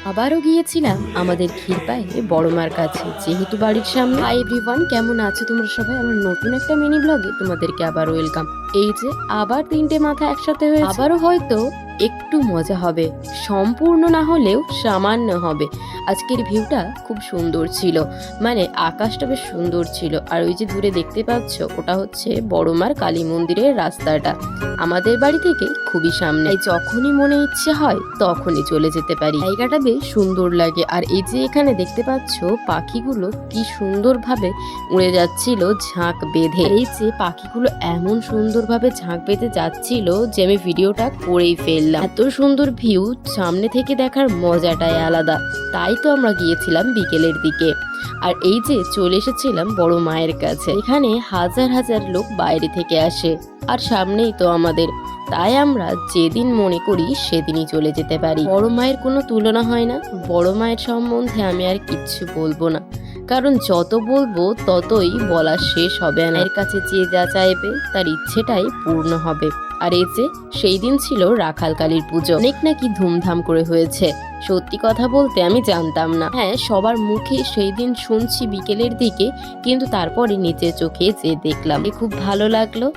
আবারও গিয়েছিলাম আমাদের ক্ষীরপাই বড়মার কাছে, যেহেতু বাড়ির সামনে। হাই এভরিওয়ান, কেমন আছো তোমরা সবাই? আমার নতুন একটা মিনি ব্লগে তোমাদেরকে আবার ওয়েলকাম। এই যে আবার তিনটে মাথা একসাথে হয়েছে, আবারও হয়তো একটু মজা হবে, সম্পূর্ণ না হলেও সামান্য হবে। আজকের ভিউটা খুব সুন্দর ছিল, মানে আকাশটা বেশ সুন্দর ছিল। আর ওই যে দূরে দেখতে পাচ্ছ, ওটা হচ্ছে বড়মার কালী মন্দিরের রাস্তাটা, আমাদের বাড়ি থেকে খুবই সামনে। তাই যখনই মনে ইচ্ছে হয় তখনই চলে যেতে পারি। জায়গাটা বেশ সুন্দর লাগে। আর এই যে এখানে দেখতে পাচ্ছ পাখিগুলো কি সুন্দরভাবে উড়ে যাচ্ছিল ঝাঁক বেঁধে। আর এই যে পাখিগুলো এমন সুন্দরভাবে ঝাঁক বেঁধে যাচ্ছিল যে আমি ভিডিওটা করেই ফেললাম। এত সুন্দর ভিউ সামনে থেকে দেখার মজাটাই আলাদা। তাই তো আমরা গিয়েছিলাম বিকেলের দিকে। আর এই যে চলে এসেছিলাম বড় মায়ের কাছে। এখানে হাজার হাজার লোক বাইরে থেকে আসে, আর সামনেই তো আমাদের। তাই আমরা যেদিন মনে করি সেদিনই চলে যেতে পারি। বড় মায়ের কোনো তুলনা হয় না। বড় মায়ের সম্বন্ধে আমি আর কিচ্ছু বলবো না, কারণ যত বলবো ততই বলা শেষ হবে না। এর কাছে যে যা চাইবে তার ইচ্ছেটাই পূর্ণ হবে। আর এই যে সেই দিন ছিল রাখাল কালীর পুজো, অনেক নাকি ধুমধাম করে হয়েছে। সত্যি কথা বলতে আমি জানতাম না। হ্যাঁ, সবার মুখে সেই দিন শুনছি বিকেলের দিকে, কিন্তু তারপরে নিচে চোখে যে দেখলাম, খুব ভালো লাগলো।